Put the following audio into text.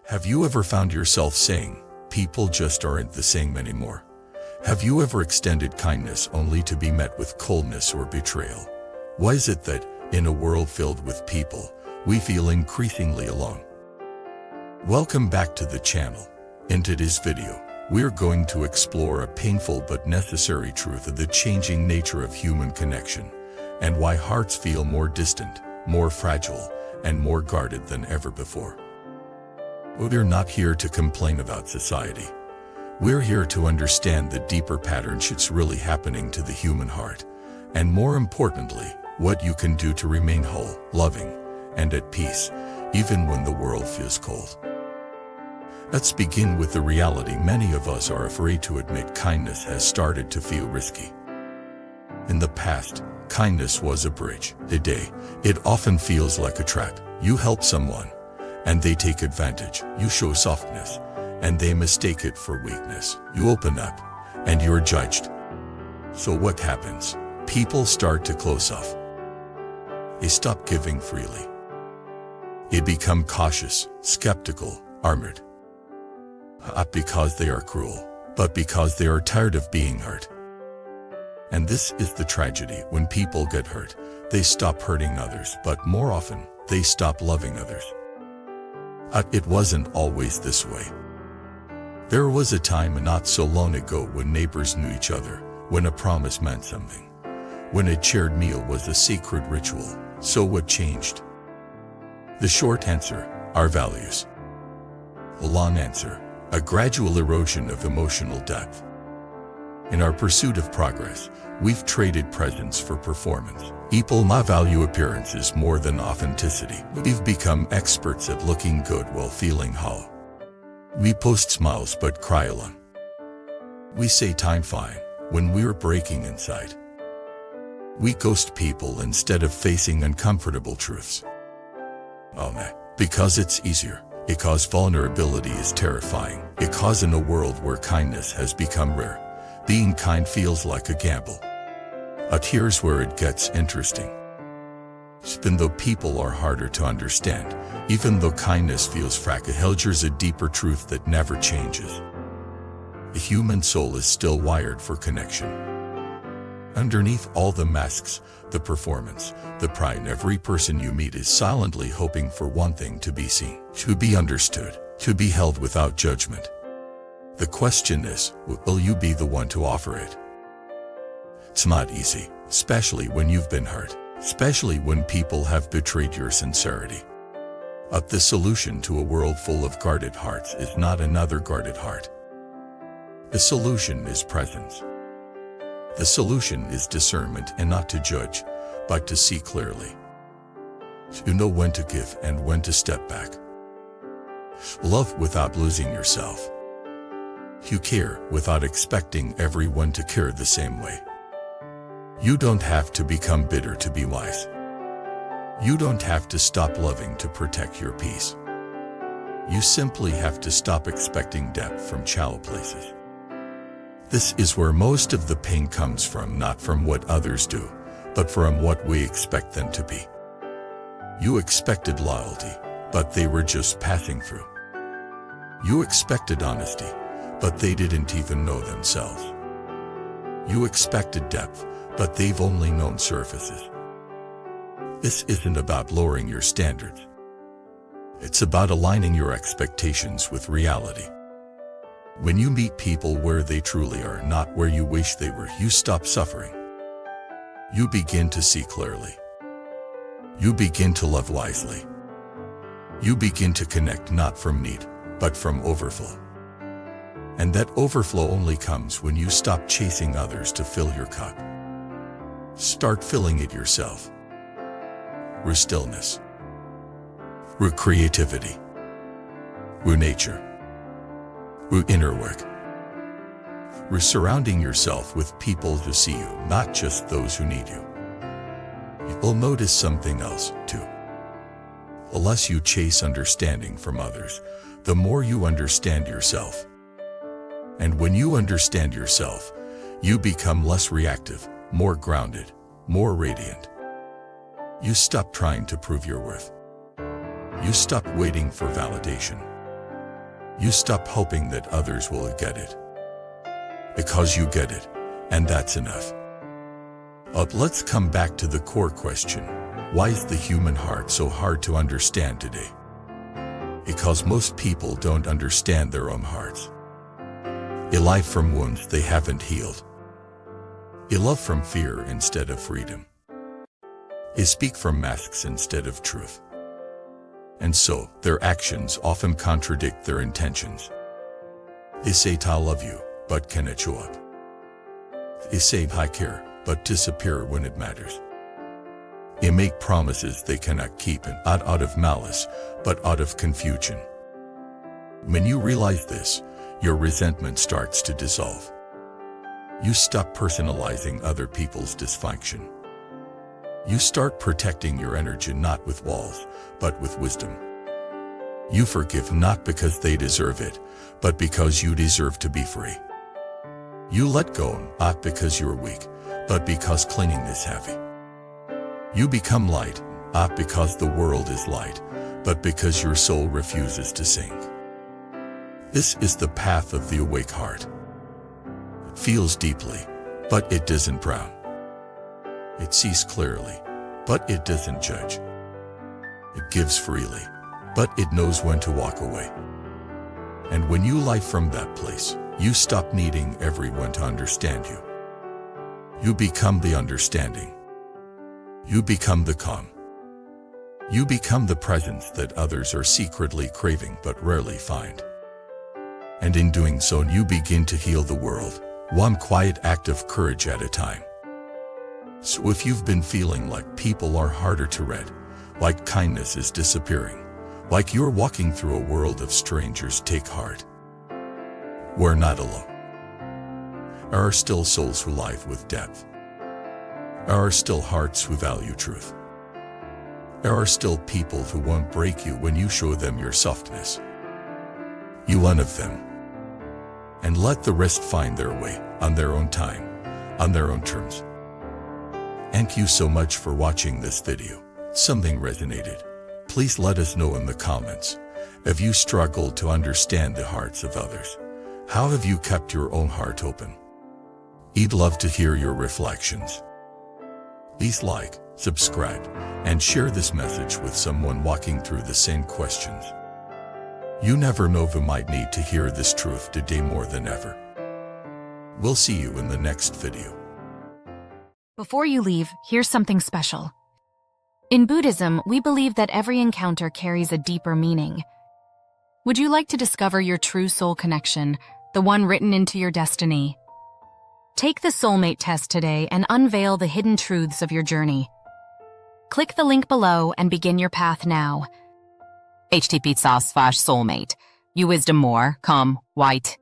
Have you ever found yourself saying, people just aren't the same anymore? Have you ever extended kindness only to be met with coldness or betrayal? Why is it that, in a world filled with people, we feel increasingly alone? Welcome back to the channel. In today's video, we're going to explore a painful but necessary truth of the changing nature of human connection, and why hearts feel more distant, more fragile, and more guarded than ever before. We're not here to complain about society. We're here to understand the deeper pattern that's really happening to the human heart, and more importantly, what you can do to remain whole, loving, and at peace, even when the world feels cold. Let's begin with the reality many of us are afraid to admit. Kindness has started to feel risky. In the past, kindness was a bridge. Today, it often feels like a trap. You help someone, and they take advantage. You show softness, and they mistake it for weakness. You open up, and you're judged. So what happens? People start to close off. They stop giving freely. They become cautious, skeptical, armored. Not because they are cruel, but because they are tired of being hurt. And this is the tragedy. When people get hurt, they stop hurting others, but more often, they stop loving others. It wasn't always this way. There was a time not so long ago when neighbors knew each other, when a promise meant something, when a shared meal was a sacred ritual. So what changed? The short answer, our values. The long answer, a gradual erosion of emotional depth. In our pursuit of progress, we've traded presence for performance. People now value appearances more than authenticity. We've become experts at looking good while feeling hollow. We post smiles but cry alone. We say time fine when we're breaking inside. We ghost people instead of facing uncomfortable truths. Because it's easier. Because vulnerability is terrifying. Because in a world where kindness has become rare, being kind feels like a gamble. But here's where it gets interesting. Even though people are harder to understand, even though kindness feels fragile, there's a deeper truth that never changes. The human soul is still wired for connection. Underneath all the masks, the performance, the pride, every person you meet is silently hoping for one thing: to be seen, to be understood, to be held without judgment. The question is, will you be the one to offer it? It's not easy, especially when you've been hurt, especially when people have betrayed your sincerity. But the solution to a world full of guarded hearts is not another guarded heart. The solution is presence. The solution is discernment, and not to judge, but to see clearly. To know when to give and when to step back. Love without losing yourself. You care without expecting everyone to care the same way. You don't have to become bitter to be wise. You don't have to stop loving to protect your peace. You simply have to stop expecting depth from shallow places. This is where most of the pain comes from, not from what others do, but from what we expect them to be. You expected loyalty, but they were just passing through. You expected honesty, but they didn't even know themselves. You expected depth, but they've only known surfaces. This isn't about lowering your standards. It's about aligning your expectations with reality. When you meet people where they truly are, not where you wish they were, you stop suffering. You begin to see clearly. You begin to love wisely. You begin to connect not from need, but from overflow. And that overflow only comes when you stop chasing others to fill your cup. Start filling it yourself. Through stillness. Through creativity. Through nature. Through inner work. Through surrounding yourself with people who see you, not just those who need you. You'll notice something else, too. The less you chase understanding from others, the more you understand yourself. And when you understand yourself, you become less reactive, more grounded, more radiant. You stop trying to prove your worth. You stop waiting for validation. You stop hoping that others will get it. Because you get it, and that's enough. But let's come back to the core question. Why is the human heart so hard to understand today? Because most people don't understand their own hearts. A life from wounds they haven't healed. A love from fear instead of freedom. A speak from masks instead of truth. And so, their actions often contradict their intentions. They say I love you, but cannot show up. They say I care, but disappear when it matters. They make promises they cannot keep, and not out of malice, but out of confusion. When you realize this, your resentment starts to dissolve. You stop personalizing other people's dysfunction. You start protecting your energy not with walls, but with wisdom. You forgive not because they deserve it, but because you deserve to be free. You let go not because you're weak, but because clinging is heavy. You become light, not because the world is light, but because your soul refuses to sink. This is the path of the awake heart. It feels deeply, but it doesn't drown. It sees clearly, but it doesn't judge. It gives freely, but it knows when to walk away. And when you live from that place, you stop needing everyone to understand you. You become the understanding. You become the calm. You become the presence that others are secretly craving but rarely find. And in doing so, you begin to heal the world, one quiet act of courage at a time. So if you've been feeling like people are harder to read, like kindness is disappearing, like you're walking through a world of strangers, take heart. We're not alone. There are still souls who live with depth. There are still hearts who value truth. There are still people who won't break you when you show them your softness. You one of them. And let the rest find their way, on their own time, on their own terms. Thank you so much for watching this video. If something resonated, please let us know in the comments. Have you struggled to understand the hearts of others? How have you kept your own heart open? We'd love to hear your reflections. Please like, subscribe, and share this message with someone walking through the same questions. You never know who might need to hear this truth today more than ever. We'll see you in the next video. Before you leave, here's something special. In Buddhism, we believe that every encounter carries a deeper meaning. Would you like to discover your true soul connection, the one written into your destiny? Take the Soulmate Test today and unveil the hidden truths of your journey. Click the link below and begin your path now. http://soulmate. You wisdom more, come, white.